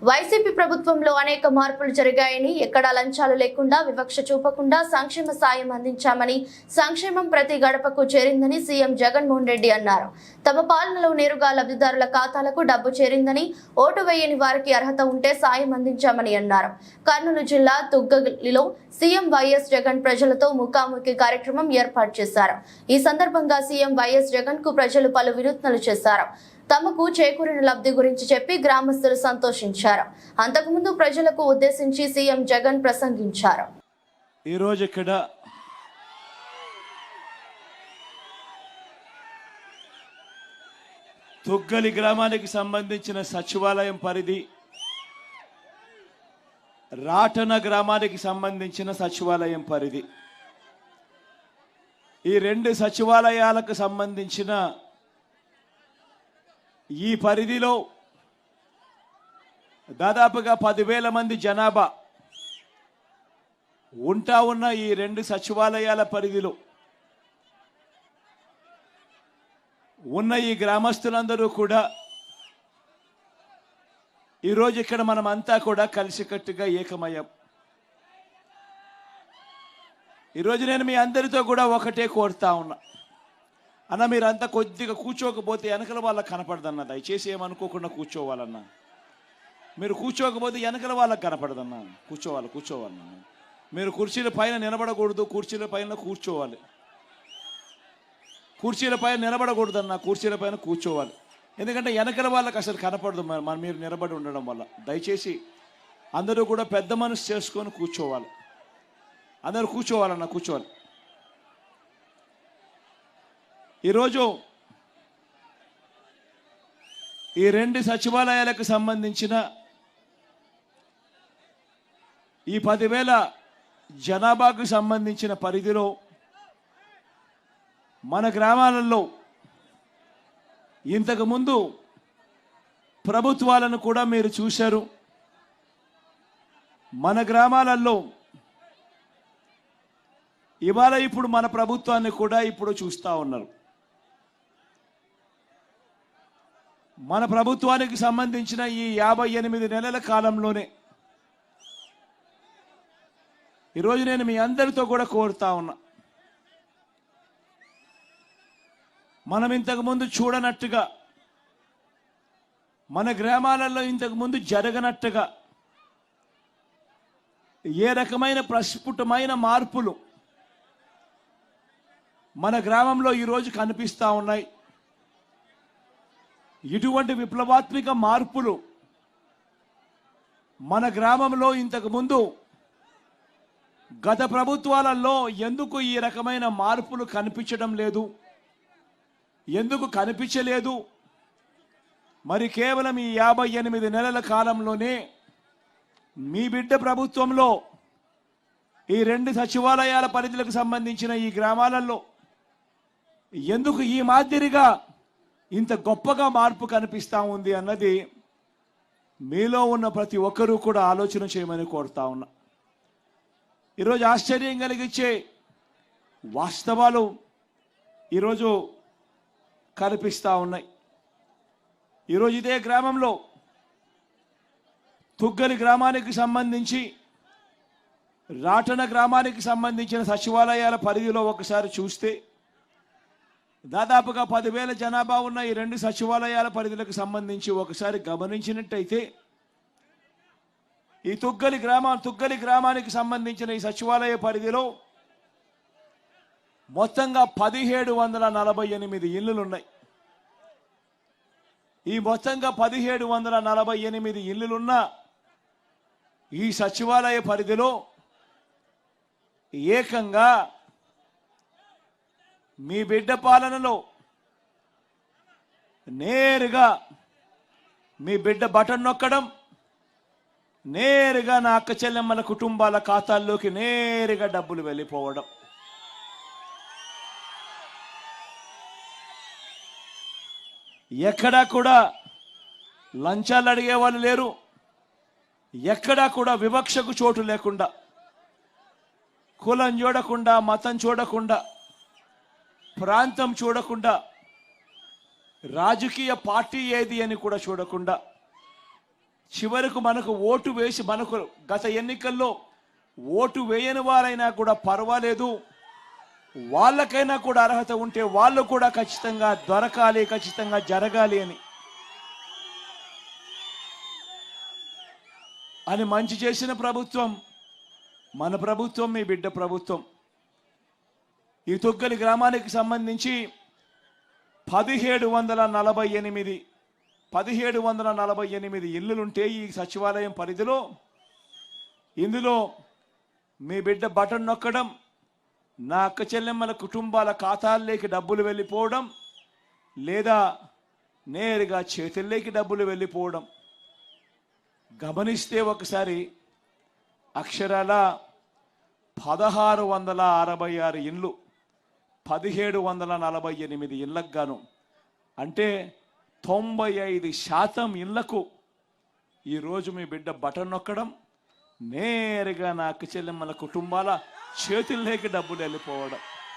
YCP ప్రభుత్వంలో అనేక మార్పులు జరిగాయని, ఎక్కడా లంచాలు లేకుండా, వివక్ష చూపకుండా సంక్షేమ సాయం అందించామని, సంక్షేమం ప్రతి గడపకు చేరిందని సీఎం జగన్మోహన్ రెడ్డి అన్నారు. తమ పాలనలో నేరుగా లబ్ధిదారుల ఖాతాలకు డబ్బు చేరిందని, ఓటు వేయని వారికి అర్హత ఉంటే సాయం అందించామని అన్నారు. కర్నూలు జిల్లా తుగ్గలిలో సీఎం వైఎస్ జగన్ ప్రజలతో ముఖాముఖి కార్యక్రమం ఏర్పాటు చేశారు. ఈ సందర్భంగా సీఎం వైఎస్ జగన్ కు ప్రజలు పలు వినూత్నాలు చేశారు. తమకు చేకూరిన లబ్ధి గురించి చెప్పి గ్రామస్తులు సంతోషించారు. అంతకుముందు ప్రజలకు ఉద్దేశించి సీఎం జగన్ ప్రసంగించారు. ఈ రోజు ఇక్కడ తుగ్గలి గ్రామానికి సంబంధించిన సచివాలయం పరిధి, రాటన గ్రామానికి సంబంధించిన సచివాలయం పరిధి, ఈ రెండు సచివాలయాలకు సంబంధించిన ఈ పరిధిలో దాదాపుగా 10,000 మంది జనాభా ఉన్న ఈ రెండు సచివాలయాల పరిధిలో ఉన్న ఈ గ్రామస్తులందరూ కూడా ఈరోజు ఇక్కడ మనమంతా కూడా కలిసికట్టుగా ఏకమయ్యాం. ఈరోజు నేను మీ అందరితో కూడా ఒకటే కోరుతా ఉన్నా, అన్న మీరంతా కొద్దిగా కూర్చోకపోతే వెనకల వాళ్ళకి కనపడదన్న, దయచేసి ఏమనుకోకుండా కూర్చోవాలన్నా. మీరు కూర్చోకపోతే వెనకల వాళ్ళకి కనపడదన్నా. కూర్చోవాలన్నా. మీరు కుర్చీల పైన నిలబడకూడదు, కుర్చీల పైన కూర్చోవాలి. కుర్చీల పైన నిలబడకూడదన్నా, కుర్చీల పైన కూర్చోవాలి. ఎందుకంటే వెనకల వాళ్ళకి అసలు కనపడదు మీరు నిలబడి ఉండడం వల్ల. దయచేసి అందరూ కూడా పెద్ద మనసు చేసుకొని కూర్చోవాలి. అందరూ కూర్చోవాలన్నా, కూర్చోవాలి. ఈరోజు ఈ రెండు సచివాలయాలకు సంబంధించిన ఈ 10,000 జనాభాకు సంబంధించిన పరిధిలో మన గ్రామాలలో ఇంతకుముందు ప్రభుత్వాలను కూడా మీరు చూశారు. మన గ్రామాలలో ఇవాళ ఇప్పుడు మన ప్రభుత్వాన్ని కూడా ఇప్పుడు చూస్తూ ఉన్నారు. మన ప్రభుత్వానికి సంబంధించిన ఈ 58 నెలల కాలంలోనే ఈరోజు నేను మీ అందరితో కూడా కోరుతా ఉన్నా, మనం ఇంతకుముందు చూడనట్టుగా, మన గ్రామాలలో ఇంతకుముందు జరగనట్టుగా ఏ రకమైన ప్రస్ఫుటమైన మార్పులు మన గ్రామంలో ఈరోజు కనిపిస్తూ ఉన్నాయి. ఇటువంటి విప్లవాత్మక మార్పులు మన గ్రామంలో ఇంతకుముందు గత ప్రభుత్వాలలో ఎందుకు ఈ రకమైన మార్పులు కనిపించడం లేదు, ఎందుకు కనిపించలేదు? మరి కేవలం ఈ 58 నెలల కాలంలోనే మీ బిడ్డ ప్రభుత్వంలో ఈ రెండు సచివాలయాల పరిధులకు సంబంధించిన ఈ గ్రామాలలో ఎందుకు ఈ మాదిరిగా ఇంత గొప్పగా మార్పు కనిపిస్తూ ఉంది అన్నది మీలో ఉన్న ప్రతి ఒక్కరూ కూడా ఆలోచన చేయమని కోరుతా ఉన్నా. ఈరోజు ఆశ్చర్యం కలిగించే వాస్తవాలు ఈరోజు కనిపిస్తూ ఉన్నాయి. ఈరోజు ఇదే గ్రామంలో తుగ్గలి గ్రామానికి సంబంధించి, రాటన గ్రామానికి సంబంధించిన సచివాలయాల పరిధిలో ఒకసారి చూస్తే దాదాపుగా 10,000 జనాభా ఉన్న ఈ రెండు సచివాలయాల పరిధులకు సంబంధించి ఒకసారి గమనించినట్టయితే ఈ తుగ్గలి గ్రామానికి సంబంధించిన ఈ సచివాలయ పరిధిలో మొత్తంగా 1748 ఇళ్ళు ఉన్నాయి. ఈ మొత్తంగా 1748 ఇళ్ళున్న ఈ సచివాలయ పరిధిలో ఏకంగా మీ బిడ్డ పాలనలో నేరుగా మీ బిడ్డ బటన్ నొక్కడం, నేరుగా నా అక్క చెల్లెమ్మల కుటుంబాల ఖాతాల్లోకి నేరుగా డబ్బులు వెళ్ళిపోవడం. ఎక్కడా కూడా లంచాలు అడిగే వాళ్ళు లేరు. ఎక్కడా కూడా వివక్షకు చోటు లేకుండా, కులం చూడకుండా, మతం చూడకుండా, ప్రాంతం చూడకుండా, రాజకీయ పార్టీ ఏది అని కూడా చూడకుండా చివరకు మనకు ఓటు వేసి మనకు గత ఎన్నికల్లో ఓటు వేయని వారైనా కూడా పర్వాలేదు, వాళ్ళకైనా కూడా అర్హత ఉంటే వాళ్ళు కూడా ఖచ్చితంగా దొరకాలి, ఖచ్చితంగా జరగాలి అని మంచి చేసిన ప్రభుత్వం మన ప్రభుత్వం, మీ బిడ్డ ప్రభుత్వం. ఈ తొగ్గలి గ్రామానికి సంబంధించి 1748 ఇల్లులుంటే ఈ సచివాలయం పరిధిలో, ఇందులో మీ బిడ్డ బటన్ నొక్కడం, నా అక్క చెల్లెమ్మల కుటుంబాల ఖాతాల్లోకి డబ్బులు వెళ్ళిపోవడం, లేదా నేరుగా చేతుల్లోకి డబ్బులు వెళ్ళిపోవడం గమనిస్తే ఒకసారి అక్షరాల 1666 ఇండ్లు 1748 ఇళ్లకు గాను, అంటే 95% ఇళ్లకు ఈరోజు మీ బిడ్డ బటన్ నొక్కడం, నేరుగా నా అక్క చెల్లెమ్మల కుటుంబాల చేతుల్లోకి డబ్బులు వెళ్ళిపోవడం.